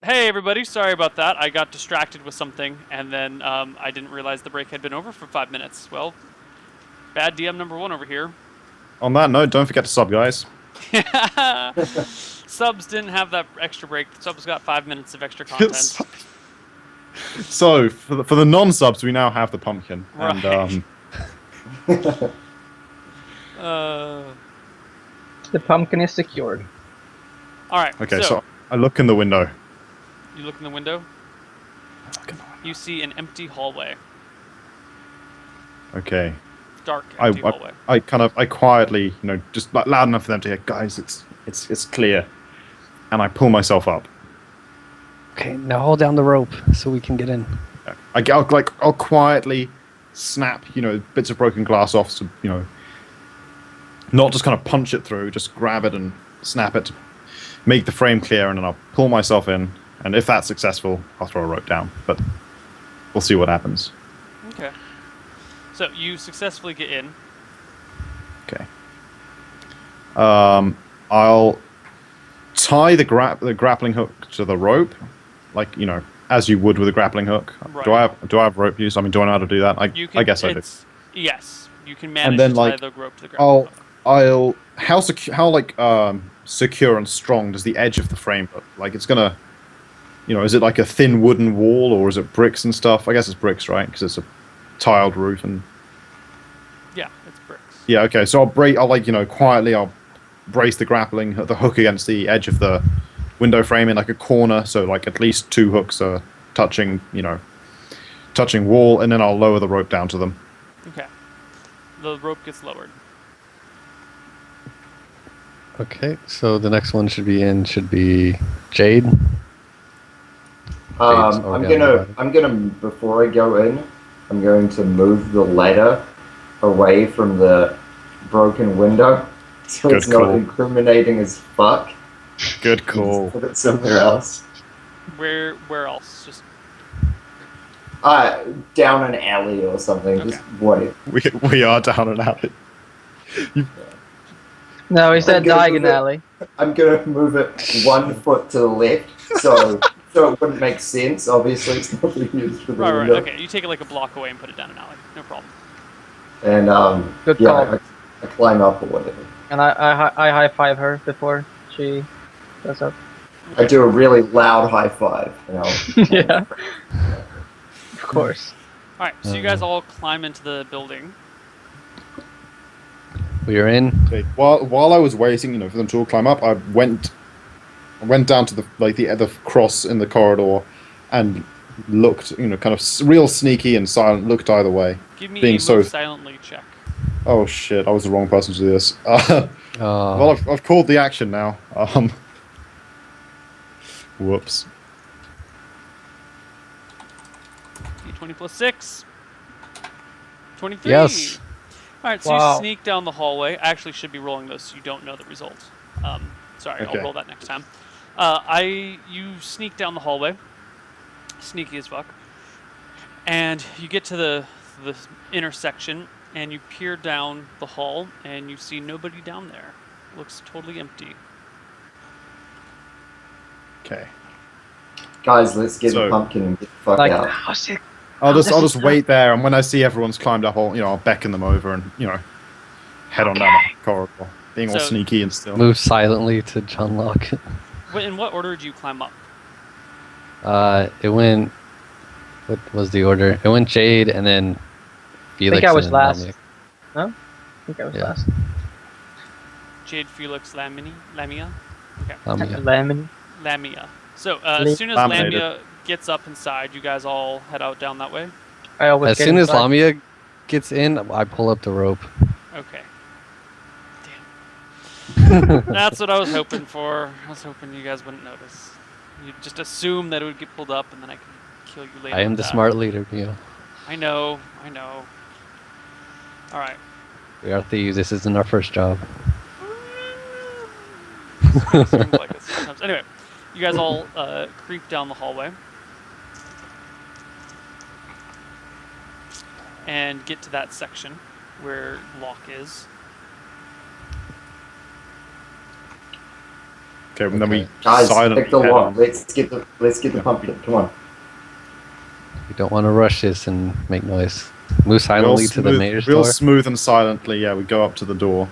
Hey everybody, sorry about that. I got distracted with something, and then I didn't realize the break had been over for 5 minutes. Well, bad DM number one over here. On that note, don't forget to sub, guys. Subs didn't have that extra break. Subs got 5 minutes of extra content. So for the non-subs, we now have the pumpkin, and Right. Uh, The pumpkin is secured. Alright, okay. so So I look in the window. you look in the window, you see an empty hallway. Okay. Dark, I, empty I hallway. I quietly, just like loud enough for them to hear, guys. It's clear, and I pull myself up. Okay, now hold down the rope so we can get in. I'll quietly snap, bits of broken glass off, so not just kind of punch it through, just grab it and snap it to make the frame clear, and then I'll pull myself in. And if that's successful, I'll throw a rope down. But we'll see what happens. Okay. So you successfully get in. Okay. I'll tie the grappling hook to the rope, like as you would with a grappling hook. Right. Do I have rope use? I mean, do I know how to do that? I guess I do. Yes, you can manage then, to tie like, the rope to the ground. How secure and strong does the edge of the frame look? Like it's gonna, is it like a thin wooden wall, or is it bricks and stuff? I guess it's bricks, right? Because it's a tiled roof and. Yeah, it's bricks. Yeah. Okay. So quietly I'll brace the hook against the edge of the window frame in like a corner, so like at least two hooks are touching wall, and then I'll lower the rope down to them. Okay. The rope gets lowered. Okay, so the next one should be Jade. I'm gonna before I go in, I'm going to move the ladder away from the broken window, so Good it's not call. incriminating as fuck. Good call. Put it somewhere else. Where else? Just Down an alley or something. Okay. Just wait. We are down and out. No, he said I'm gonna move diagonally. I'm gonna move it 1 foot to the left, so it wouldn't make sense. Obviously, it's not being used for the right. window. Okay, you take it like a block away and put it down an alley. No problem. And Good yeah, call. I climb up or whatever. And I high five her before she does up. I do a really loud high five. Yeah. Of course. All right, so you guys all climb into the building. We are in. Okay. While I was waiting, for them to all climb up, I went down to the cross in the corridor, and looked, kind of real sneaky and silent. Looked either way. Give me Being a so. move silently check. Oh shit! I was the wrong person to do this. Oh, Well, I've called the action now. Whoops. D20 plus 6. 23. Yes. All right, so Wow. you sneak down the hallway. I actually should be rolling this, so you don't know the result. Sorry, Okay. I'll roll that next time. You sneak down the hallway, sneaky as fuck, and you get to the intersection, and you peer down the hall, and you see nobody down there. Looks totally empty. Okay. Guys, let's get So- the pumpkin and get the fuck Like, out. how's it? I'll this just is wait there, and when I see everyone's climbed up, I'll beckon them over and head on down the corridor, being all So- sneaky and still. move silently to John Locke. In what order did you climb up? It went. What was the order? It went Jade and then Felix. I was and last. Lamia. I think I was Yeah. last. Jade, Felix, Lamia? Okay. Lamia. Lemon. Lamia. So as soon as Laminated. Lamia gets up inside, you guys all head out down that way? I always As get soon as inside. Lamia gets in, I pull up the rope. Okay. Damn. That's what I was hoping for. I was hoping you guys wouldn't notice. You'd just assume that it would get pulled up and then I can kill you later. I am with the that. smart leader, Mio. I know. Alright. We are thieves. This isn't our first job. Seems like it sometimes. Anyway, you guys all creep down the hallway and get to that section where Locke is. Okay, and then we Okay. Guys, silently pick the head lock. on. Let's get the Yeah. pumpkin. Come on. We don't want to rush this and make noise. Move silently to the mayor's real door. smooth and silently. Yeah, we go up to the door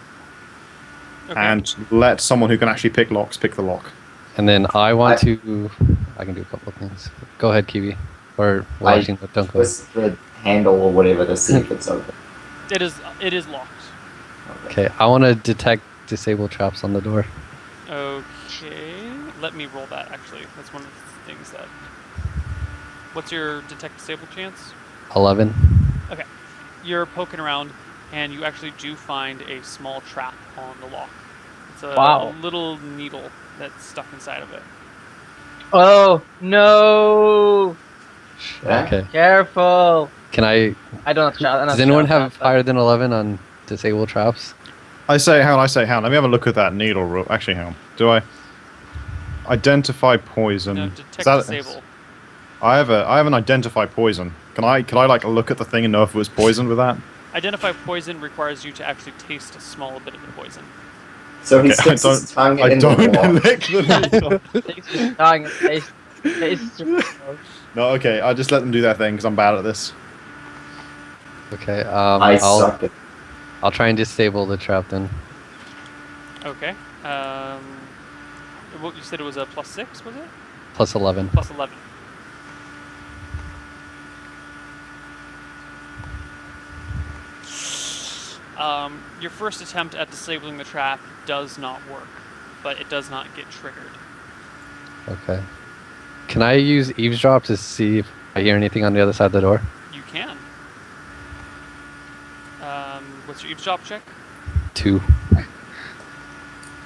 Okay. and let someone who can actually pick locks pick the lock. And then I want to. I can do a couple of things. Go ahead, Kiwi. Or watching, but don't go. Twist the handle or whatever to see if it's open. It is locked. Okay, I want to detect disable traps on the door. Okay. Let me roll that. Actually, that's one of the things that. What's your detect disable chance? 11. Okay. You're poking around, and you actually do find a small trap on the lock. It's a Wow. little needle that's stuck inside of it. Oh no! Yeah? Okay. Careful! Can I? I don't shout. Does anyone have higher than 11 on disable traps? I say hound. Let me have a look at that needle. Actually, hound. Do I identify poison? No, Is detect that- disable. I have an identify poison. Can I like look at the thing and know if it was poisoned with that? Identify poison requires you to actually taste a small bit of the poison. So he Okay, sticks his tongue I in don't the lock. lick the needle. No, okay. I'll just let them do their thing because I'm bad at this. Okay. I suck at I'll try and disable the trap then. Okay. What you said it was a +6, was it? Plus 11. +11. Your first attempt at disabling the trap does not work, but it does not get triggered. Okay. Can I use eavesdrop to see if I hear anything on the other side of the door? You can. What's your eavesdrop check? 2.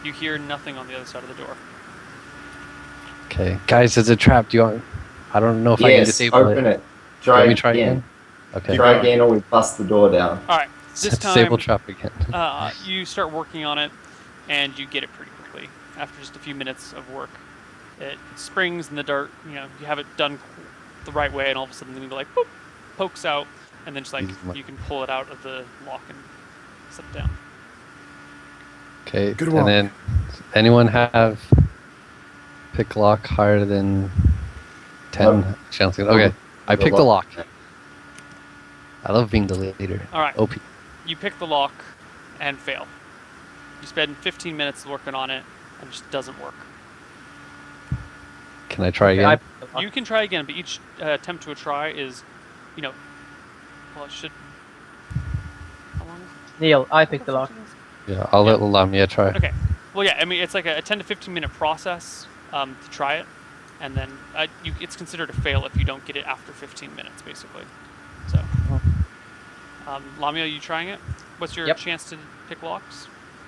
You hear nothing on the other side of the door. Okay. Guys, there's a trap. Do you want... I don't know if I can yes, disable open it. Let me Try try again. again. Okay. Try again or we bust the door down. All right. This Disable time, trap again. you start working on it, and you get it pretty quickly. After just a few minutes of work, it springs in the dirt. You know, you have it done the right way, and all of a sudden the needle like boop, pokes out, and then just like you can pull it out of the lock and set it down. Okay. Good one. And then, anyone have pick lock higher than 10 No. chances? Okay. I The picked the lock. lock. I love being the leader. All right. OP. You pick the lock and fail. You spend 15 minutes working on it, and it just doesn't work. Can I try again? You can try again, but each attempt to a try is, you know, well, it should. How long is it? Neil, I picked the lock. Yeah, I'll let Lamia try. Okay. Well, yeah. I mean, it's like a 10 to 15 minute process to try it, and then it's considered a fail if you don't get it after 15 minutes, basically. So, Lamia, you trying it? What's your Yep. chance to pick locks?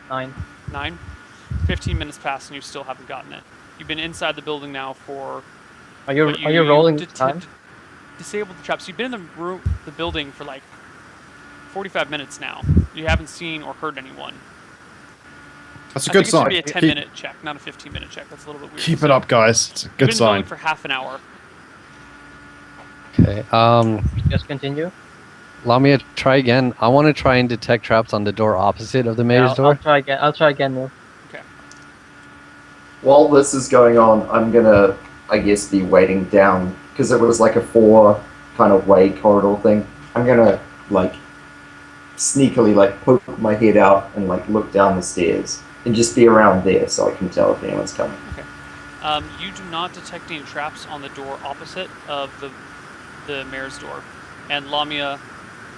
9. 9. 15 minutes pass and you still haven't gotten it. You've been inside the building now for. Are you rolling this time? Disabled the traps. You've been in the building for like 45 minutes now. You haven't seen or heard anyone. That's a I good think it should sign. be a 10-minute check, not a 15-minute check. That's a little bit weird. Keep it up, guys. It's a You've good been sign. going for half an hour. Okay. Just continue. Lamia, try again. I want to try and detect traps on the door opposite of the mayor's I'll door. try again. I'll try again, Neil. Okay. While this is going on, I'm gonna, I guess, be waiting down because it was like a 4 kind of way corridor thing. I'm gonna like sneakily like poke my head out and like look down the stairs and just be around there so I can tell if anyone's coming. You do not detect any traps on the door opposite of the mayor's door. And Lamia,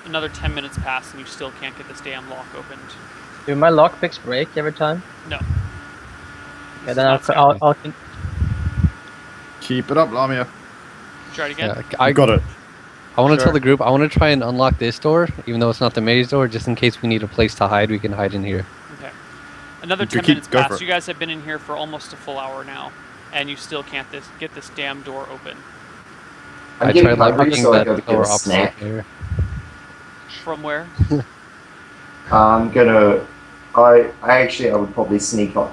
another 10 minutes pass and you still can't get this damn lock opened. Do my lock picks break every time? No. Okay, This then is not I'll Keep it up, Lamia. Try it again. Yeah, I got it. I want to Sure. tell the group, I want to try and unlock this door, even though it's not the mayor's door, just in case we need a place to hide, we can hide in here. Okay. Another You 10 keep- minutes go for pass. it. You guys have been in here for almost a full hour now, and you still can't get this damn door open. I'm I getting tried hungry, locking so I that gotta get door a opposite snack. here. From where? I'm gonna. I would probably sneak on,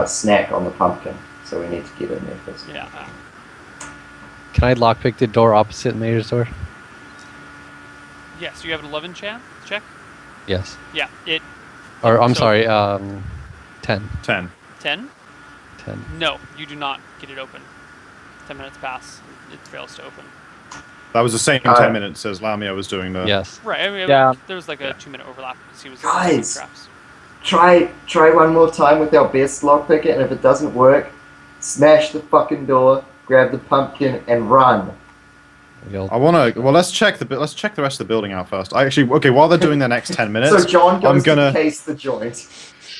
snack on the pumpkin. So we need to get in there first. Yeah. Can I lockpick the door opposite the mayor's door? Yes, you have an 11 check? Yes. Yeah, it... Or, I'm So- sorry, 10. 10. 10? 10. No, you do not get it open. 10 minutes pass. It fails to open. That was the same Guys. 10 minutes as Lamia was doing the. Yes. Right. I mean, Yeah. there was like a Yeah. 2-minute overlap because he was Guys. setting traps. Try one more time with our best lockpicker, and if it doesn't work, smash the fucking door, grab the pumpkin, and run. You'll- I want to. Well, let's check the rest of the building out first. Okay. While they're doing their next 10 minutes, So John goes I'm gonna. to case the joint.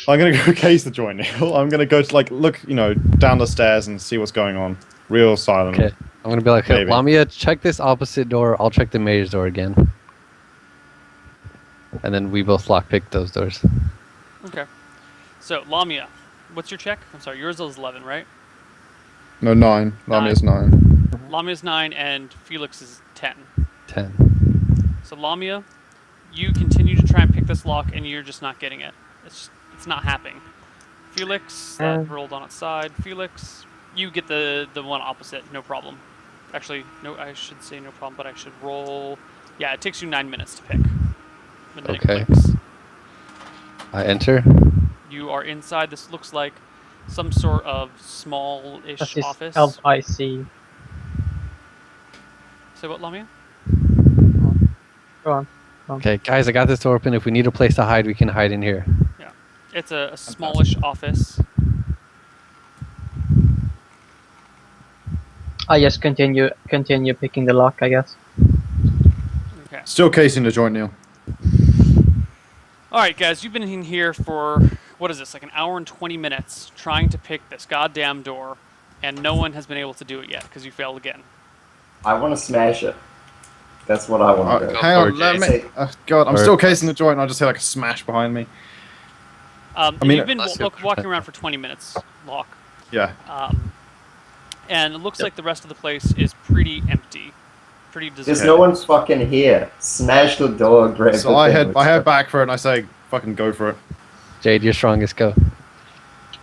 I'm gonna go case the joint, Neil. I'm gonna go to look, down the stairs and see what's going on. Real silent. Okay. I'm gonna be like, hey, Maybe. Lamia, check this opposite door. I'll check the mayor's door again. And then we both lockpick those doors. Okay. So, Lamia, what's your check? I'm sorry, yours is 11, right? No, 9. Lamia's 9. Lamia's 9 and Felix is 10. 10. So, Lamia, you continue to try and pick this lock and you're just not getting it. It's not happening. Felix, that rolled on its side. Felix, you get the one opposite, no problem. Actually, no, I should say no problem, but I should roll. Yeah, it takes you 9 minutes to pick. The minute Okay. clicks. I enter. You are inside. This looks like some sort of small-ish That's his office. LIC. Say what, Lamia? Go on. Okay, guys, I got this door open. If we need a place to hide, we can hide in here. It's a smallish office. I just continue picking the lock, I guess. Okay. Still casing the joint, Neil. All right, guys, you've been in here for, what is this, like an hour and 20 minutes trying to pick this goddamn door, and no one has been able to do it yet because you failed again. I want to smash it. That's what I want to do. Hang on, let me. Say- God, I'm Or- still casing the joint, and I just hear like a smash behind me. I mean, you've been Let's go. walking around for 20 minutes, Locke. Yeah. And it looks like the rest of the place is pretty empty. Pretty There's deserted. no one fucking here. Smash the door, grab So the I thing. head back for it, and I say, "Fucking go for it." Jade, you're strongest. Go.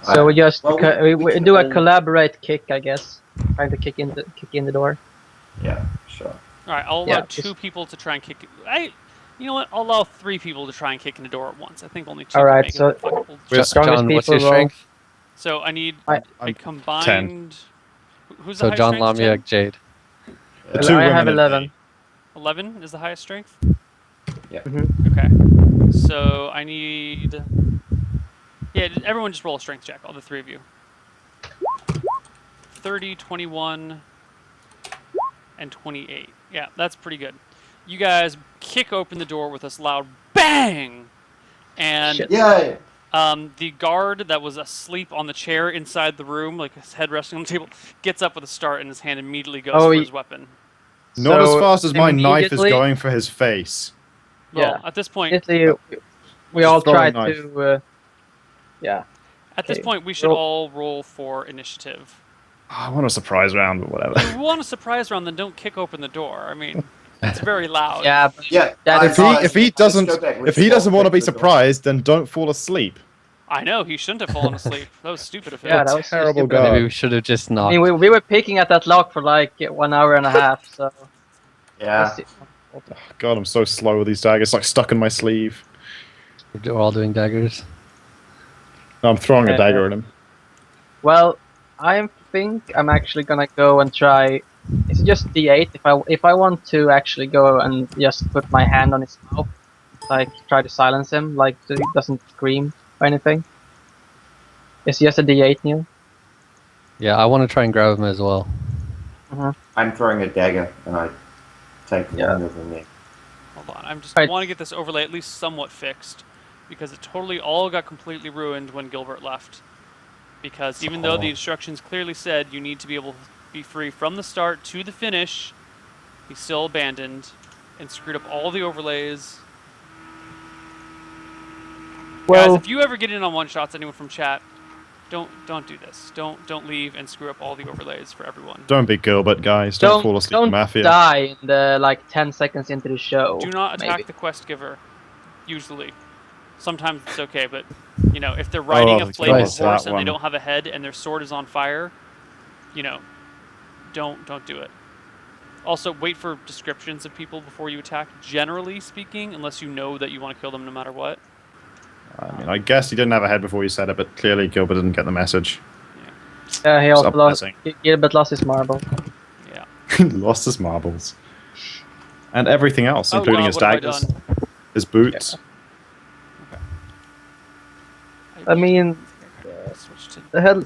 So we just Well, we we can do a all- collaborate kick, I guess. Trying to kick in the door. Yeah, sure. All right, I'll Yeah, allow 2 people to try and kick it. You know what? I'll allow 3 people to try and kick in the door at once. I think only 2 All can right, make so- it. Fuck it, we'll We're- just- strongest John, what's people your roll. strength? So I need I- a combined. Who's the So highest John, strength? Lamia, 10? Jade. The Well, two I have women and 11. me. 11 is the highest strength? Yeah. Okay. So I need. Yeah, everyone just roll a strength check, all the 3 of you. 30, 21, and 28. Yeah, that's pretty good. You guys kick open the door with this loud bang! And Shit. Yay! the guard that was asleep on the chair inside the room, like his head resting on the table, gets up with a start and his hand immediately goes Oh, for he- his weapon. Not So as fast as my knife is immediately- going for his face. Well, Yeah. at this point, Immediately, we Just all throw a try knife. to. Yeah. at this okay. point, we should Roll. all roll for initiative. I want a surprise round, but whatever. If you want a surprise round, then don't kick open the door. I mean, it's very loud. Yeah. But Yeah. That I- is- If he doesn't want to be the door. surprised, then don't fall asleep. I know, he shouldn't have fallen asleep. That was stupid of him. Yeah, that was so terrible stupid. guy. Maybe we should have just I knocked. mean, we were picking at that lock for like 1 hour and a half. So. Yeah. God, I'm so slow with these daggers. It's like stuck in my sleeve. We're all doing daggers. No, I'm throwing a Uh, dagger at him. Well, I think I'm actually gonna go and try. It's just D8. If I want to actually go and just put my hand on his mouth, like try to silence him, like so he doesn't scream or anything. It's just a D8, Neil. Yeah, I want to try and grab him as well. I'm throwing a dagger, and I take Yeah. longer than me. Hold on, I'm just Alright. want to get this overlay at least somewhat fixed, because it totally all got completely ruined when Gilbert left. Because even though the instructions clearly said you need to be able to be free from the start to the finish, he still abandoned and screwed up all the overlays. Well, Guys, if you ever get in on one shots, anyone from chat, don't do this. Don't leave and screw up all the overlays for everyone. Don't be Gilbert, guys. Don't fall asleep, don't Mafia. die in the like 10 seconds into the show. Do not attack maybe. the quest giver. Usually, sometimes it's okay, but you know, if they're riding a the flaming Christ, horse that and they one. don't have a head and their sword is on fire, you know, don't do it. Also, wait for descriptions of people before you attack. Generally speaking, unless you know that you want to kill them no matter what. I mean, I guess he didn't have a head before you said it, but clearly Gilbert didn't get the message. Yeah, he also lost. Surprising. Gilbert lost his marble. Yeah. Lost his marbles. And everything else, including his what have I daggers, done? his boots. I mean, Switch to.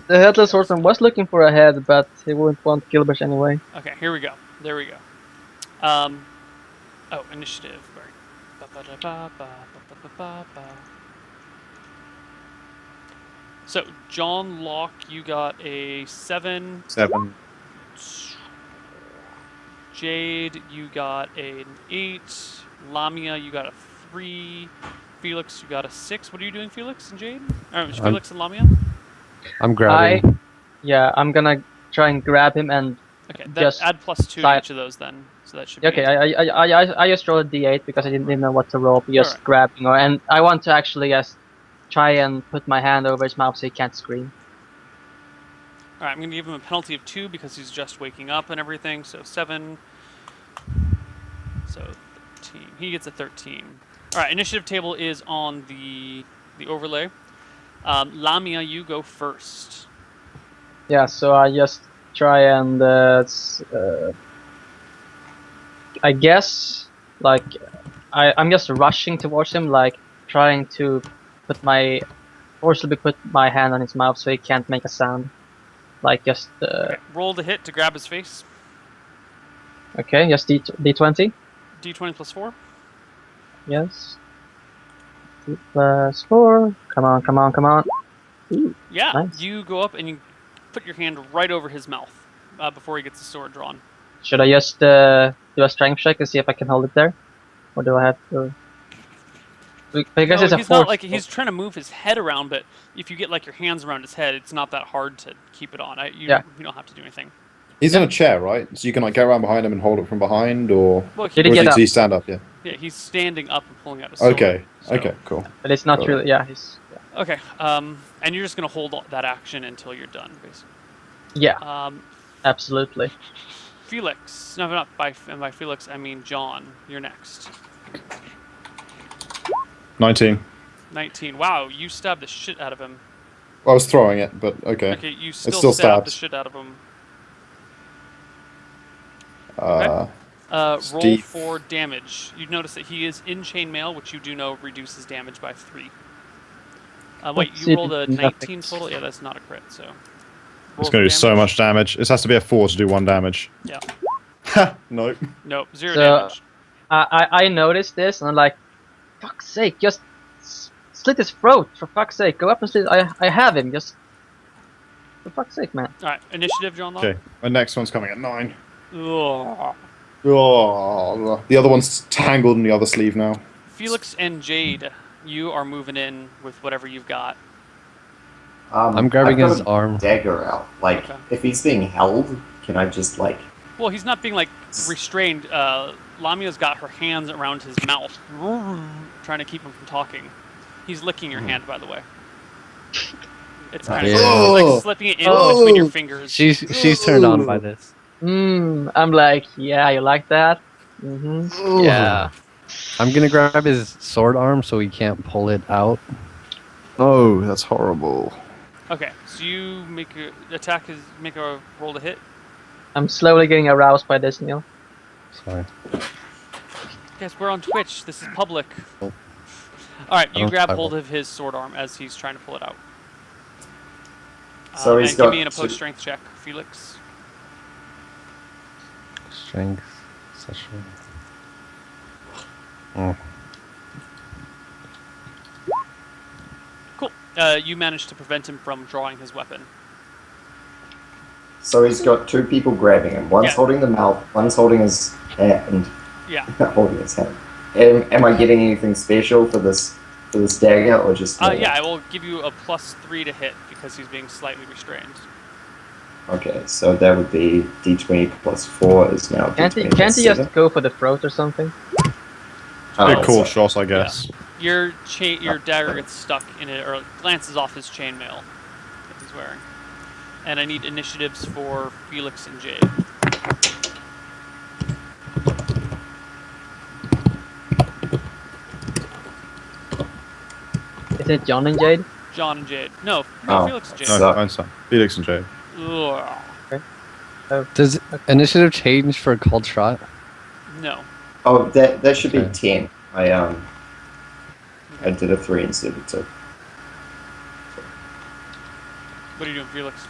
the headless horseman was looking for a head, but he wouldn't want Gilbert anyway. Okay, here we go. There we go. Oh, initiative. Right. Ba-ba-da-ba-ba, ba-ba-ba-ba. So, John Locke, you got a 7. 7. Jade, you got an 8. Lamia, you got a 3. Felix, you got a 6. What are you doing, Felix and Jade? Or Felix and Lamia? I'm grabbing. Yeah, I'm gonna try and grab him and. Okay, Just add +2 to side- each of those then. So that should be. Okay, I just rolled a d8 because I didn't know what to roll. Just Alright. grabbing, and I want to actually just try and put my hand over his mouth so he can't scream. Alright, I'm going to give him a penalty of 2 because he's just waking up and everything. So 7. So 13. He gets a 13. Alright, initiative table is on the overlay. Lamia, you go first. Yeah, so I just try and I guess like I'm just rushing towards him, like trying to forcibly put my hand on his mouth so he can't make a sound. Like just Okay, roll the hit to grab his face. okay, just d20. D20 plus 4. Yes. +4. Come on, come on, come on. Ooh, Yeah, nice. you go up and you put your hand right over his mouth before he gets the sword drawn. Should I just do a strength check and see if I can hold it there, or do I have to? Because No, it's a he's not force. like he's trying to move his head around, but if you get like your hands around his head, it's not that hard to keep it on. You don't have to do anything. He's in a chair, right? So you can like go around behind him and hold it from behind, or Well, Did he or get does up? he stand up? Yeah. yeah, he's standing up and pulling out a sword. Okay. so- Okay. Cool. But it's not Got it. really. Yeah, he's. Okay. And you're just gonna hold that action until you're done, basically. Yeah, absolutely. Felix. No, not by Felix. I mean John. You're next. 19. 19. Wow, you stabbed the shit out of him. Well, I was throwing it, but okay. Okay, you still stabbed the stabs. shit out of him. Uh, Roll Steve. for damage. You notice that he is in chainmail, which you do know reduces damage by 3. Wait, Let's see you if rolled a it's nothing. 19 total? Yeah, that's not a crit, so. it's going to do so much damage. This has to be a 4 to do 1 damage. Yeah. Ha! Nope. Nope, 0 So- damage. I noticed this and I'm like, fuck's sake, just slit his throat for fuck's sake. Go up and slit. I have him. Just for fuck's sake, man. Alright, initiative, John Locke. Okay. My next one's coming at 9. Ugh. Oh, the other one's tangled in the other sleeve now. Felix and Jade, you are moving in with whatever you've got. I'm grabbing I've got his a arm. dagger out. Like, Okay. if he's being held, can I just like? Well, he's not being, like, restrained. Lamia's got her hands around his mouth, trying to keep him from talking. He's licking your hand, by the way. It's kind of Yeah. like slipping it in between your fingers. She's turned on by this. I'm like, yeah, you like that? Mm-hmm. Yeah. I'm gonna grab his sword arm so he can't pull it out. Oh, that's horrible. Okay, so you make a make a roll to hit. I'm slowly getting aroused by this, Neil. Sorry. Guys, we're on Twitch. This is public. All right, you Oh, grab I hold will. of his sword arm as he's trying to pull it out. So he's and got give me an to- opposed strength check, Felix. Strength session. Oh. Cool. You managed to prevent him from drawing his weapon. So he's got 2 people grabbing him. One's Yeah. holding the mouth. One's holding his hand. Yeah. Holding his hand. Am I getting anything special for this dagger, or just? Yeah, I will give you a +3 to hit because he's being slightly restrained. Okay, so that would be d20 plus 4 is now d20 Can't he plus 7. just go for the throat or something? Oh, Good call, sorry. shot, I guess. Your dagger gets stuck in it, or glances off his chainmail that he's wearing. And I need initiatives for Felix and Jade. Is it John and Jade? John and Jade. No, Oh. Felix and Jade. No, So- mine's not. Felix and Jade. Ugh. Does initiative change for a cold shot? No. Oh, that should be Okay. 10. I did a 3 instead of 2. What are you doing, Felix?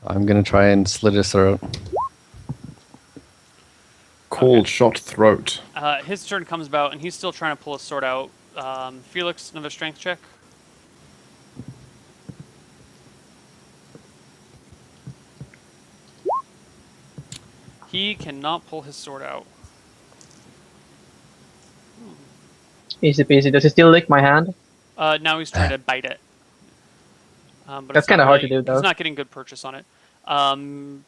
I'm gonna try and slit his throat. Cold shot throat. His turn comes about, and he's still trying to pull his sword out. Felix, another strength check. He cannot pull his sword out. Easy peasy. Does he still lick my hand? Now he's trying to bite it. But That's it's not kinda hard to really- do, though. He's not getting good purchase on it.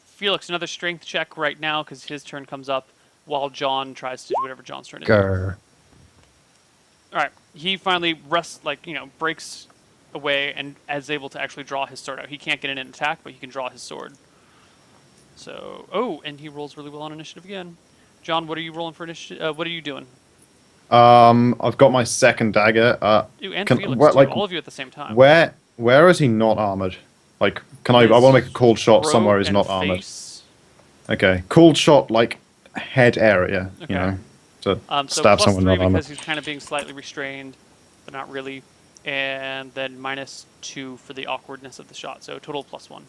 Felix, another strength check right now because his turn comes up while John tries to do whatever John's turn is. Grr. All right, he finally breaks away and is able to actually draw his sword out. He can't get in an attack, but he can draw his sword. So, and he rolls really well on initiative again. John, what are you rolling for initiative? What are you doing? I've got my second dagger. You and Can- Felix what, too. like, All of you at the same time. Where is he not armored? Like, can I want to make a cold shot Throat somewhere he's and not armored? face. Okay, cold shot like head area. Okay. You know, to So stab plus someone 3 not armored. because he's kind of being slightly restrained, but not really. And then -2 for the awkwardness of the shot. So total +1.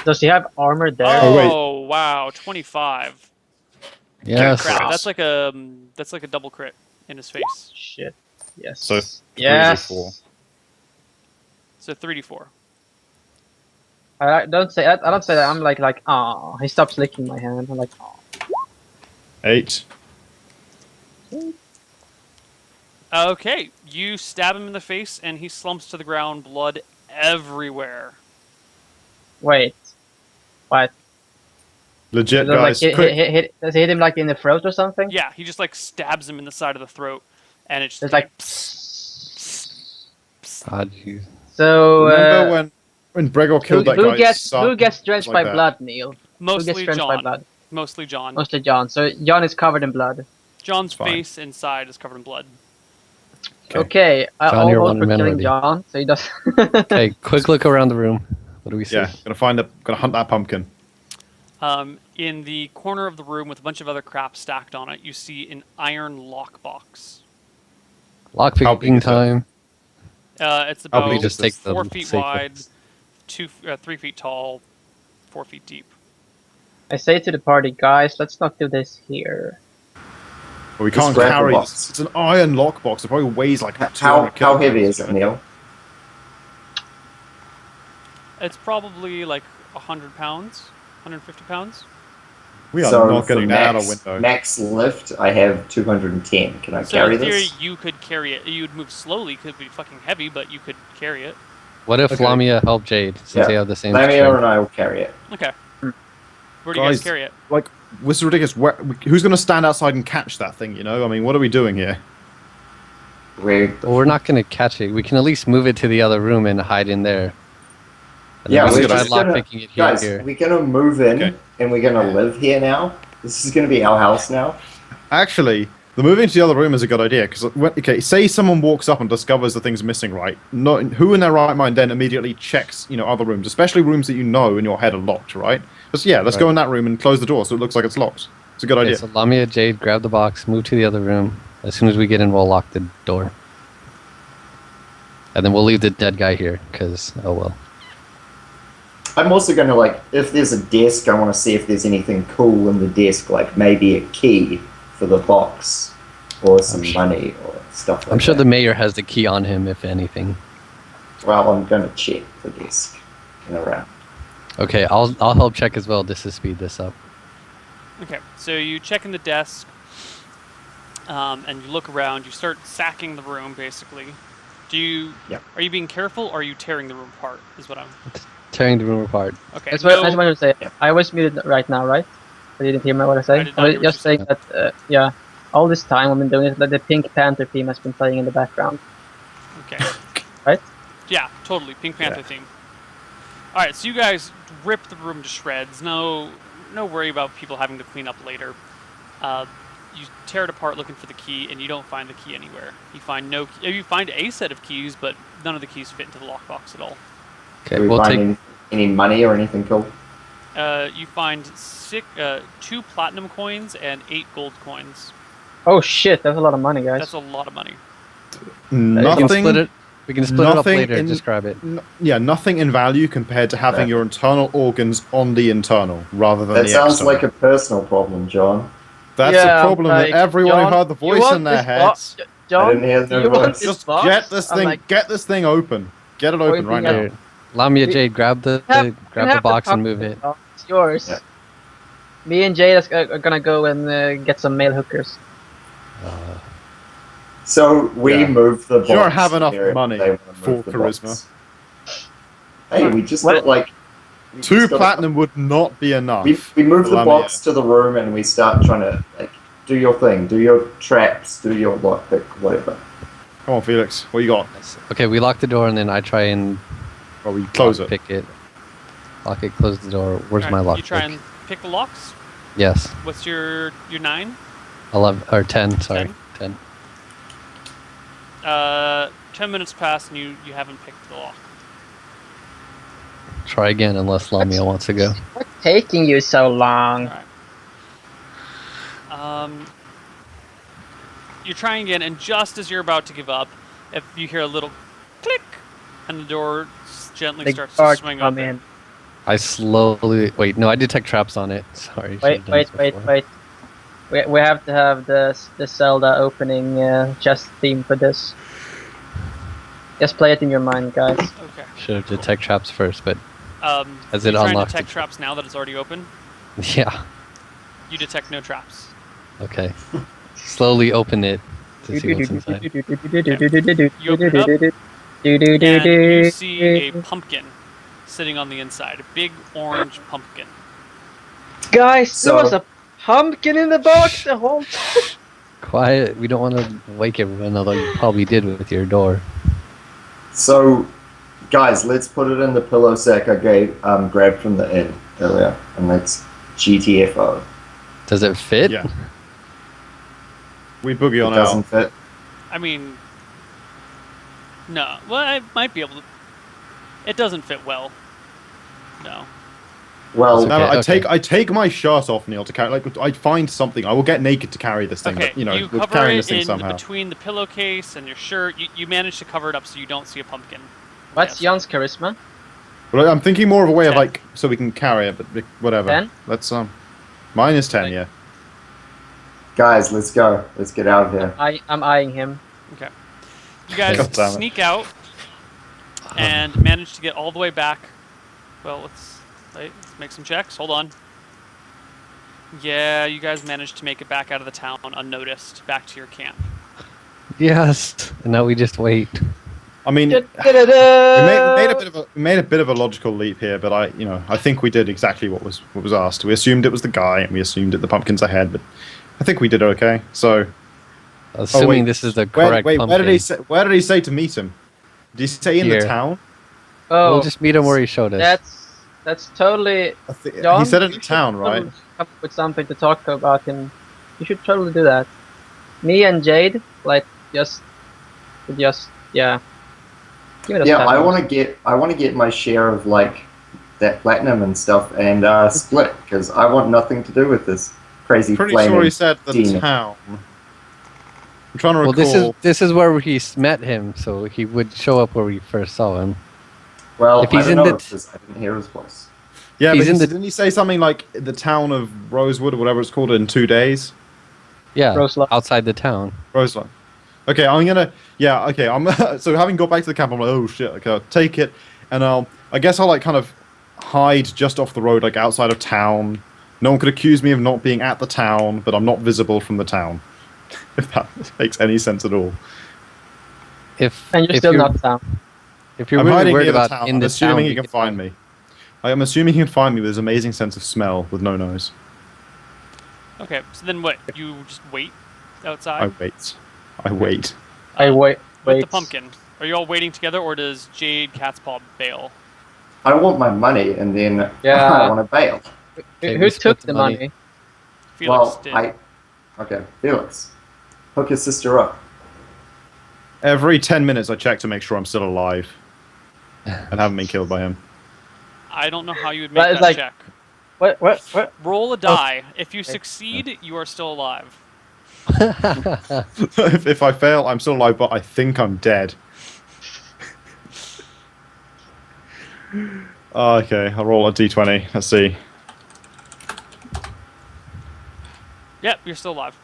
Does he have armor there? Oh, wait. Oh wow, 25. Yes. Crap, that's like a double crit in his face. Shit. Yes. So, yes. 3d4. So 3d4. I don't say that. I don't say that. I'm like, oh, he stops licking my hand. I'm like, oh. 8. Okay, you stab him in the face and he slumps to the ground, blood everywhere. Wait. What? Legit, Does, guys. like, quick. does he hit him like in the throat or something? Yeah, he just like stabs him in the side of the throat, and it's just It's like. Ah, jeez. So. Remember when Bregor killed that guy's son? Who gets drenched like by that. blood, Neil? Who mostly gets drenched by John. blood? Mostly John. Mostly John. So John is covered in blood. John's Fine. face inside is covered in blood. Okay, I John, you're all one for man killing already. John, so he does. Okay, quick look around the room. What do we see? Yeah, gonna hunt that pumpkin. In the corner of the room with a bunch of other crap stacked on it, you see an iron lockbox. How big Lockpicking is it? time. It's How about big just take the 4 feet safe wide, ones. 3 feet tall, 4 feet deep. I say to the party, guys, let's not do this here. But we Just can't grab the carry box. this. It's an iron lockbox. It probably weighs like 200 How kilograms, heavy is you it, know? Neil? It's probably like 100 pounds, 150 pounds. We are So not for getting that out a max, window. max lift, I have 210. Can I So carry in theory, this? you could carry it. You would move slowly because it'd be fucking heavy, but you could carry it. What if Okay. Lamia helped Jade since Yeah. they have the same Lamia strength? and I will carry it. Okay. Where do you guys Guys, carry it? Like, this is ridiculous. Who's going to stand outside and catch that thing, you know? I mean, what are we doing here? We're Well, we're not going to catch it. We can at least move it to the other room and hide in there. And Yeah, then we we're can try just gonna- lockpicking it here. guys, we're gonna move in Okay. and we're gonna live here now. This is gonna be our house now. Actually, the moving to the other room is a good idea, because, okay, say someone walks up and discovers the thing's missing, right? Who in their right mind then immediately checks, other rooms, especially rooms that you know in your head are locked, right? Just, yeah, let's go Right. in that room and close the door so it looks like it's locked. It's a good Okay, idea. so Lamia, Jade, grab the box, move to the other room. As soon as we get in, we'll lock the door. And then we'll leave the dead guy here, because, oh well. I'm also gonna if there's a desk, I want to see if there's anything cool in the desk, like maybe a key for the box or some money or stuff like I'm sure that. the mayor has the key on him, if anything. Well, I'm gonna check the desk and around. Okay, I'll help check as well just to speed this up. Okay, so you check in the desk, and you look around. You start sacking the room, basically. Are you being careful, or are you tearing the room apart? Is what I'm. Tearing the room apart. Okay. That's what I no- wanted to say. Yeah. I was muted right now, right? You didn't hear what I I said? did not I hear was what just you saying that, yeah, all this time I've been doing it, that the Pink Panther theme has been playing in the background. Okay. Right? Yeah, totally. Pink Panther Yeah. theme. All right, so you guys rip the room to shreds. No worry about people having to clean up later. You tear it apart looking for the key, and you don't find the key anywhere. You find you find a set of keys, but none of the keys fit into the lockbox at all. Okay, Do we we'll find take. any money or anything cool? You find 2 platinum coins and 8 gold coins. Oh shit, that's a lot of money, guys. That's a lot of money. We can split it. We can split it up nothing later. in- Just grab it. Yeah, nothing in value compared to having your internal organs on the internal rather than That the sounds external. like a personal problem, John. That's Yeah, a problem like, that everyone John, who heard the you voice want in their this heads. John, I didn't hear do no you want voice. this Just box? get this I'm thing. like, Get this thing open. Get it open right pointing now. at- Here, Lamia We- Jade, grab the have the box and pumpkin, move it. John. It's yours. Yeah. Me and Jade are gonna go and get some male hookers. So we Yeah. moved the box. Sure, have enough here if money they wanna for move the charisma. box. Hey, we just What? got like... we 2 just got- platinum would not be enough. We move the Lamia. box to the room and we start trying to like do your thing, do your traps, do your lockpick, whatever. Come on, Felix. What you got? Okay, we lock the door and then I try and Well, we close it. pick it. Lock it, close the door. Where's my Alright, lock? You try and pick the locks. Yes, What's your 9? 11 or 10. Sorry, 10? 10. 10 minutes pass and you haven't picked the lock. Try again unless Lamia wants to go. What's taking you so long? Alright. You're trying again, and just as you're about to give up, if you hear a little click, and the door gently The starts to guard swing come open. in. I slowly wait. No, I detect traps on it. Sorry. Wait, should've done wait, this wait, before. wait. We have to have the Zelda opening chest theme for this. Just play it in your mind, guys. Okay. Should have detect traps first, but As you it try and unlocks detect it. traps now that it's already open. yeah. You detect no traps. Okay. Slowly open it to see what's inside. You open it up, and you see a pumpkin sitting on the inside. A big orange pumpkin. Guys, So- there was a pumpkin in the box the whole time. Quiet. We don't want to wake everyone, although you probably did with your door. So, guys, let's put it in the pillow sack I grabbed from the inn earlier, and let's GTFO. Does it fit? Yeah. We boogie It on doesn't out. fit. I mean, no. Well, I might be able to. It doesn't fit well. No. Well, No, no, Okay, I take my shirt off, Neil, to carry. Like, I find something. I will get naked to carry this thing. Okay, But, you know, you we're cover carrying it this thing in somehow. between the pillowcase and your shirt. You manage to cover it up so you don't see a pumpkin. What's Yes. Jan's charisma? But I'm thinking more of a way of 10. like so we can carry it, but whatever. 10? Let's mine is 10, yeah. guys, let's go. Let's get out of here. I'm eyeing him. Okay. You guys God damn it. sneak out and manage to get all the way back. Well, let's make some checks. Hold on. Yeah, you guys managed to make it back out of the town unnoticed, back to your camp. Yes. And now we just wait. I mean, we made a bit of a logical leap here, but I think we did exactly what was asked. We assumed it was the guy, and we assumed that the pumpkin's ahead, but I think we did okay. So, Assuming this is the correct wait, pumpkin. where did he say to meet him? Did he say in Here. the town? Oh, We'll just meet him where he showed us. that's totally. He John, said in you the should town, right? totally Come up with something to talk about him. You should totally do that. Me and Jade, like, just yeah. Give it a Yeah, stab. I want to get my share of like that platinum and stuff and split because I want nothing to do with this crazy Pretty flaming. sure he said the demon. town. I'm trying to Well, recall. this is where we met him, so he would show up where we first saw him. Well, If he's I in don't the know because I didn't hear his voice. Yeah, he's but in the- didn't he say something like the town of Rosewood or whatever it's called in 2 days? Yeah, Roselawn. outside the town. Roseland. Okay, I'm so having got back to the camp, I'm like, oh shit, okay, I'll take it, and I guess I'll like kind of hide just off the road, like outside of town. No one could accuse me of not being at the town, but I'm not visible from the town. If that makes any sense at all. And you're still not down. If you're I'm really hiding worried near the about town. in I'm the assuming town, he we can find me. I'm assuming he can find me with his amazing sense of smell with no nose. Okay, so then what? You just wait I outside wait. I wait. I wait. with the pumpkin. Are you all waiting together, or does Jade Catspaw bail? I want my money and then Yeah. I want to bail. Okay, Who we took split the the money? money. Felix did. Okay, Felix, hook his sister up. Every 10 minutes, I check to make sure I'm still alive and haven't been killed by him. I don't know how you would But make it's that like- check. What? Roll a die. If you succeed, you are still alive. If I fail, I'm still alive, but I think I'm dead. Okay, I'll roll a d20. Let's see. Yep, you're still alive.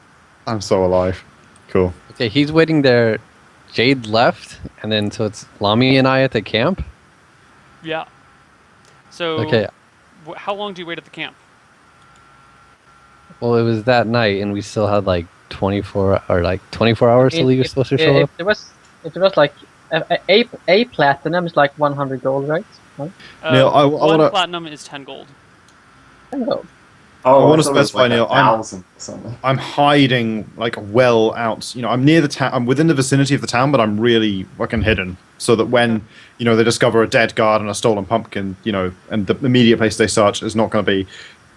I'm still alive. Cool. Okay, he's waiting there. Jade left, and then so it's Lamy and I at the camp. Yeah. So, Okay. how long do you wait at the camp? Well, it was that night, and we still had like 24 hours till he was supposed to show if up. there was like a platinum is like 100 gold, right? Right? Neil, I one wanna- platinum is 10 gold. 10 gold. Oh, I wanna thought it was specify, like Neil, 1,000 or something. I'm hiding like well out. You know, I'm near the town. I'm within the vicinity of the town, but I'm really fucking hidden, so that when they discover a dead guard and a stolen pumpkin, and the immediate place they search is not going to be.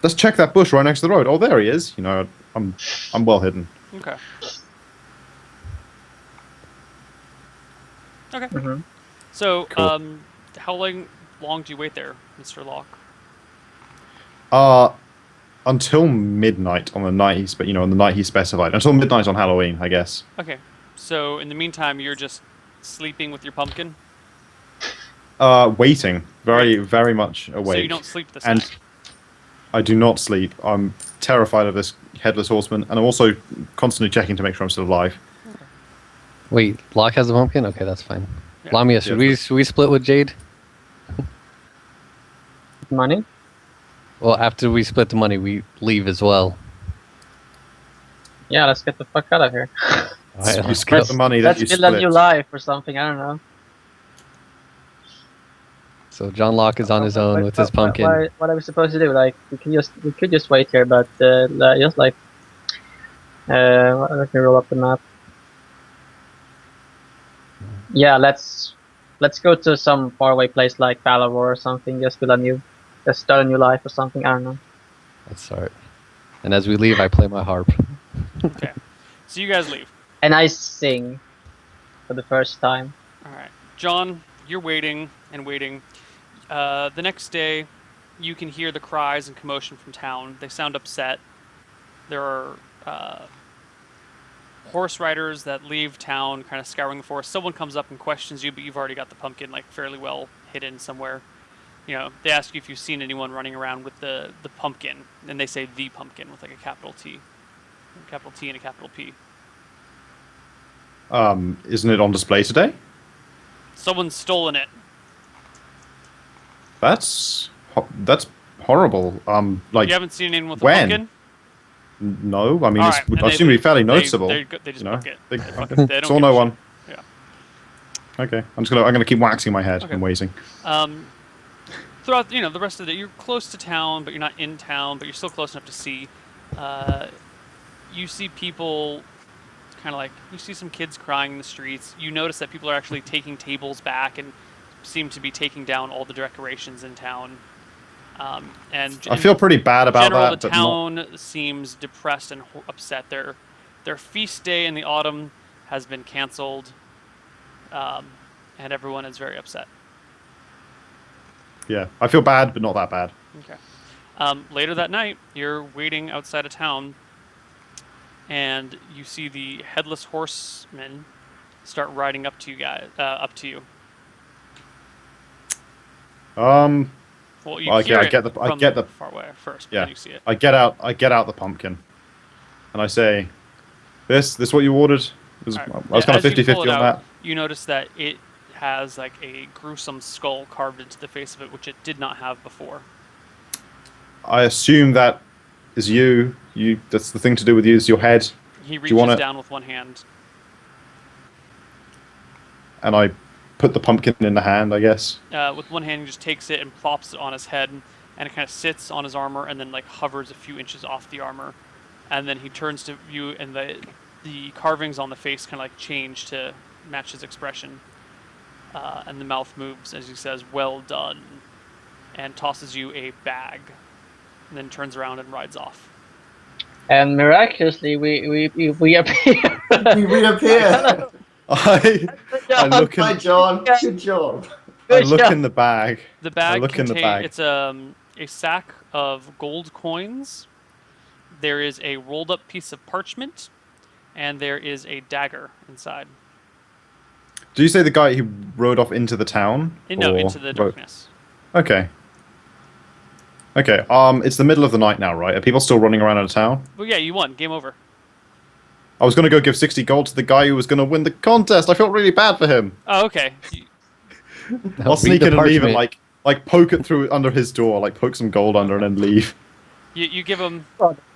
Let's check that bush right next to the road. Oh, there he is. I'm well hidden. Okay. Okay. Mm-hmm. So, Cool. how long do you wait there, Mr. Locke? Until midnight on the night on the night he specified. Until midnight on Halloween, I guess. Okay. So, in the meantime, you're just sleeping with your pumpkin? Waiting, very, very much awake. So you don't sleep this and night? I do not sleep. I'm terrified of this headless horseman, and I'm also constantly checking to make sure I'm still alive. Wait, Locke has a pumpkin? Okay, that's fine. Yeah. Lamia, should we split with Jade? Money? Well, after we split the money, we leave as well. Yeah, let's get the fuck out of here. Alright, You let's split go. the money that Let's you build split. a new life or something. I don't know. So John Locke is on his own with his pumpkin. What are we supposed to do? Like we could just wait here, but just like let me roll up the map. Yeah, let's go to some faraway place like Balavor or something. Just start a new life or something. I don't know. Let's start. And as we leave, I play my harp. Okay. So you guys leave. And I sing for the first time. All right. John, you're waiting and waiting. The next day, you can hear the cries and commotion from town. They sound upset. There are horse riders that leave town, kind of scouring the forest. Someone comes up and questions you, but you've already got the pumpkin like fairly well hidden somewhere. They ask you if you've seen anyone running around with the pumpkin, and they say the pumpkin with like a capital T and a capital P. Isn't it on display today? Someone's stolen it. That's horrible. Like You haven't seen anyone with when? a pumpkin? No, I mean All it's, right, and I assume it'd be fairly noticeable. They just book it. They, They okay. fucking- they don't Saw give no a one. shit. Yeah. Okay, I'm gonna keep waxing my head Okay. and waiting. Throughout the rest of the day, you're close to town, but you're not in town, but you're still close enough to see. You see people, kind of like you see some kids crying in the streets. You notice that people are actually taking tables back and seem to be taking down all the decorations in town. And I feel pretty bad about general, that. the but not- town seems depressed and upset. Their feast day in the autumn has been canceled, and everyone is very upset. Yeah, I feel bad, but not that bad. Okay. Later that night, you're waiting outside of town, and you see the headless horsemen start riding up to you guys. Up to you. Well, you Okay, hear I it get the far away first, but yeah. then you see it. I get out the pumpkin, and I say, "This what you ordered?" All right. I was Yeah, kind of as you 50-50 pull on it out, that. You notice that it has like a gruesome skull carved into the face of it, which it did not have before. I assume that is you. That's the thing to do with you is your head, He you want reaches it? down with one hand. and I put the pumpkin in the hand. I guess. With one hand, he just takes it and plops it on his head, and it kind of sits on his armor, and then like hovers a few inches off the armor, and then he turns to you, and the carvings on the face kind of like change to match his expression, and the mouth moves as he says, "Well done," and tosses you a bag, and then turns around and rides off. And miraculously, we appear. We reappear. I look Hi, in, John. Good job. I look in the bag. The bag look in the contain- bag. It's a sack of gold coins. There is a rolled up piece of parchment, and there is a dagger inside. Do you say the guy who rode off into the town? No, or into the ro- darkness. Okay. Okay. It's the middle of the night now, right? Are people still running around in the town? Well, yeah, you won. Game over. I was gonna go give 60 gold to the guy who was gonna win the contest. I felt really bad for him. Oh, okay. I'll sneak in and leave and like poke it through under his door, like poke some gold under and then leave. You give him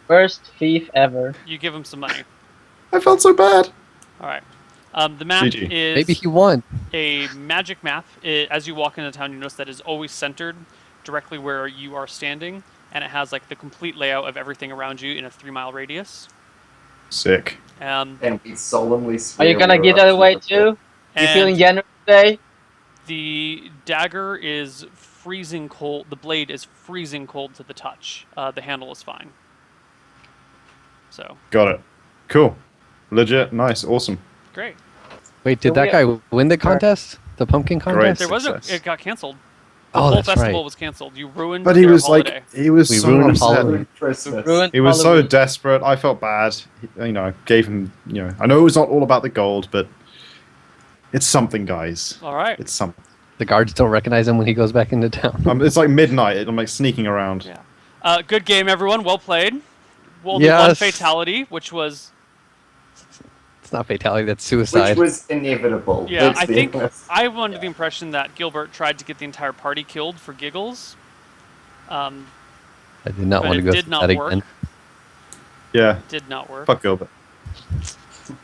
Worst thief ever. some money. I felt so bad. All right. The map GG. is Maybe he won. a magic map. As you walk into town, you notice that is always centered directly where you are standing, and it has like the complete layout of everything around you in a 3-mile radius. Sick. And we solemnly Are swear you gonna we give are that up away to the- too? You and feeling generous today? the dagger is freezing cold. The blade is freezing cold to the touch. The handle is fine. So Got it. Cool. Legit. Nice. Awesome. great. Wait, did that guy win the contest? The pumpkin contest? There wasn't. Success. It got canceled. The Oh, whole that's festival right. was canceled. You ruined. But he their was holiday. like, he was We so ruined upset. Halloween. Christmas. Ruined He was so Halloween. desperate. I felt bad. You know, gave him. You know, I know it was not all about the gold, but it's something, guys. All right. It's something. The guards don't recognize him when he goes back into town. It's like midnight. I'm like sneaking around. Yeah. Good game, everyone. Well played. Only one Yes. fatality, which was. It's not fatality, that's Which suicide. was inevitable. Yeah, let's I be think honest. I was under the impression that Gilbert tried to get the entire party killed for giggles. I did not but want to it go did through not that work. again. Yeah. Did not work. Fuck Gilbert.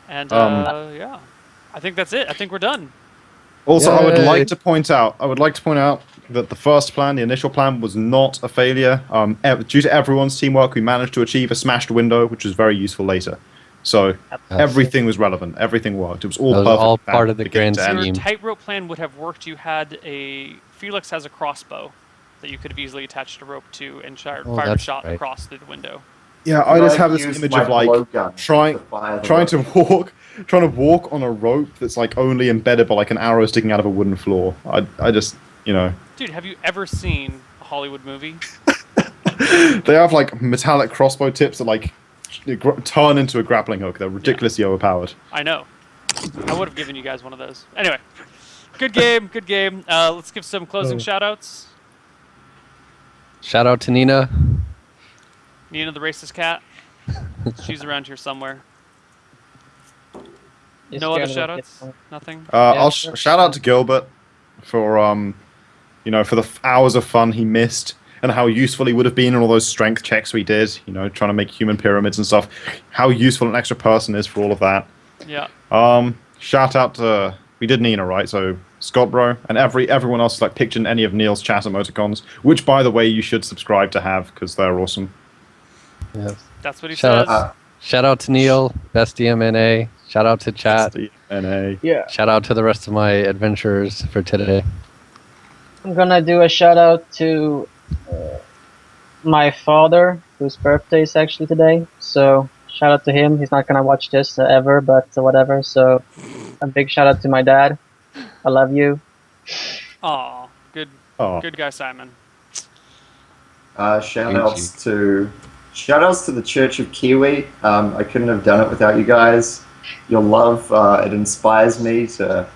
And yeah, I think that's it. I think we're done. Also, I would Yay. like to point out. That the first plan, the initial plan, was not a failure. Due to everyone's teamwork, we managed to achieve a smashed window, which was very useful later. So everything was relevant. Everything worked. It was all That was perfect. all plan part of the beginning grand to end. Your scheme. tightrope plan would have worked. You had Felix has a crossbow that you could have easily attached a rope to and fired a that's shot right. across through the window. Yeah, I Could just I have this use image my of like blowgun trying to fire the trying rope? to walk on a rope that's like only embedded by like an arrow sticking out of a wooden floor. I just, you know, Dude, have you ever seen a Hollywood movie? they have like metallic crossbow tips that like turn into a grappling hook. They're ridiculously overpowered. I know. I would have given you guys one of those. Anyway, good game. Good game. Let's give some closing shout-outs. Shout out to Nina. Nina the racist cat. She's around here somewhere. Just No other gonna shout-outs? get- Nothing? I'll sure. shout out to Gilbert for you know, for the hours of fun he missed and how useful he would have been in all those strength checks we did. You know, trying to make human pyramids and stuff. How useful an extra person is for all of that. Yeah. Shout out to we did Nina, right? So Scott Bro and everyone else like picked in any of Neil's chat emoticons, which by the way you should subscribe to have because they're awesome. Yes. That's what he Shout says. Shout out to Neil, best DMNA. Shout out to chat. DNA. Yeah. Shout out to the rest of my adventurers for today. I'm gonna do a shout out to my father, whose birthday is actually today. So shout out to him. He's not gonna watch this ever, but whatever. So a big shout out to my dad. I love you. Aw, good, Oh, good guy, Simon. Shoutouts to the Church of Kiwi. I couldn't have done it without you guys. Your love, it inspires me to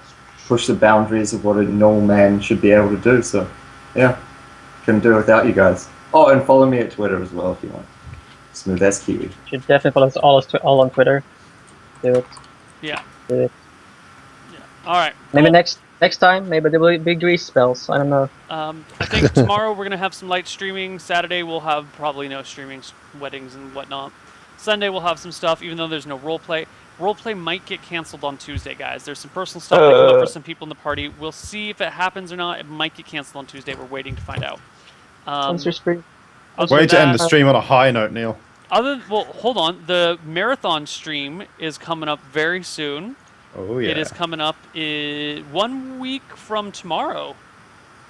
push the boundaries of what a normal man should be able to do. So, yeah, couldn't do it without you guys. Oh, and follow me at Twitter as well if you want. Smooth as Kiwi. Should definitely follow us all on Twitter. Do it. Yeah. Do it. All right. Maybe Cool. next time. Maybe there will be big grease spells. I don't know. I think tomorrow we're gonna have some light streaming. Saturday we'll have probably no streaming, weddings and whatnot. Sunday we'll have some stuff, even though there's no roleplay. Roleplay might get canceled on Tuesday, guys. There's some personal stuff that come up for some people in the party. We'll see if it happens or not. It might get canceled on Tuesday. We're waiting to find out. Answer spree. Other way than to end the that- stream on a high note, Neil. well, hold on. The marathon stream is coming up very soon. Oh yeah. It is coming up 1 week from tomorrow.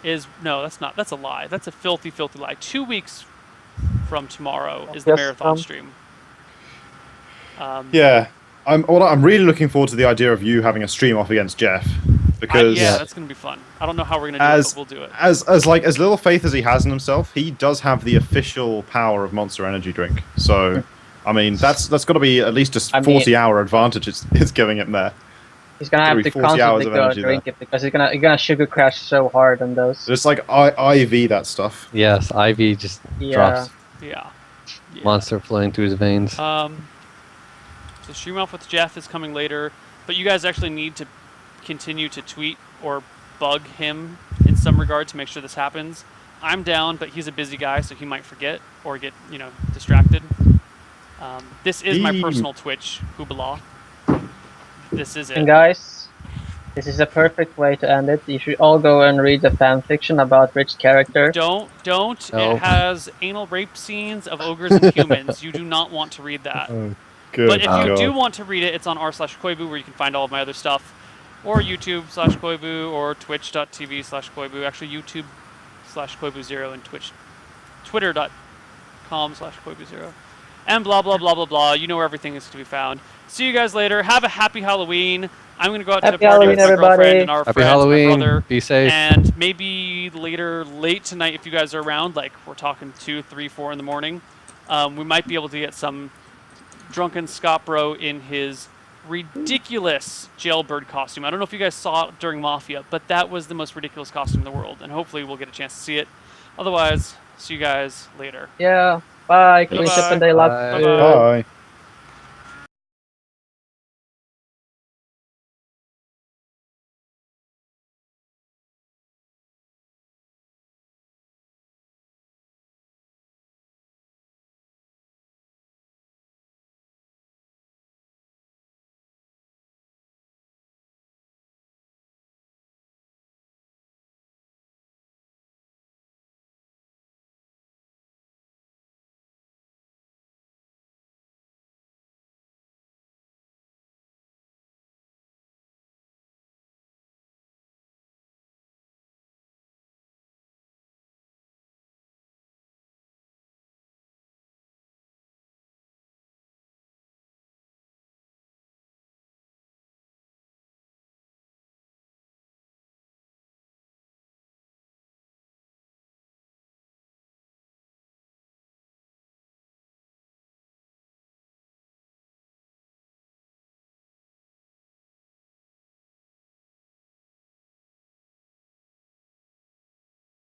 No, that's not. That's a lie. That's a filthy, filthy lie. 2 weeks from tomorrow is the Yes, marathon stream. Yeah. I'm really looking forward to the idea of you having a stream off against Jeff. because yeah, that's gonna be fun. I don't know how we're gonna do it, As- but we'll do it. as little faith as he has in himself, he does have the official power of Monster Energy drink. So, I mean, that's got to be at least a I mean- 40-hour advantage. It's giving him there. He's gonna have Gonna to be 40 hours constantly of go energy drink it because he's gonna sugar crash so hard on those. It's like IV that stuff. Yes, Ivy just Yeah. drops Yeah. Yeah. monster flowing through his veins. So stream off with Jeff is coming later, but you guys actually need to continue to tweet or bug him in some regard to make sure this happens. I'm down, but he's a busy guy, so he might forget or get distracted. This is my personal Twitch, Hoobala. This is it. And guys, this is a perfect way to end it. You should all go and read the fan fiction about Rich's character. Don't. No. It has anal rape scenes of ogres and humans. You do not want to read that. Oh, good. But if you God. do want to read it, it's on r/Koibu, where you can find all of my other stuff, or YouTube/Koibu, or Twitch.tv/Koibu. Actually, YouTube/Koibu0 and Twitter.com/Koibu0. And blah, blah, blah, blah, blah. You know where everything is to be found. See you guys later. Have a happy Halloween. I'm going to go out to Happy the party with Halloween, my girlfriend everybody. and our Happy friends, Halloween. my brother. Be safe. And maybe late tonight, if you guys are around, like we're talking 2, 3, 4 in the morning, we might be able to get some drunken Scott Bro in his ridiculous jailbird costume. I don't know if you guys saw it during Mafia, but that was the most ridiculous costume in the world, and hopefully we'll get a chance to see it. Otherwise, see you guys later. Yeah. Bye. Clean Bye-bye. up and they love Bye. you. Bye.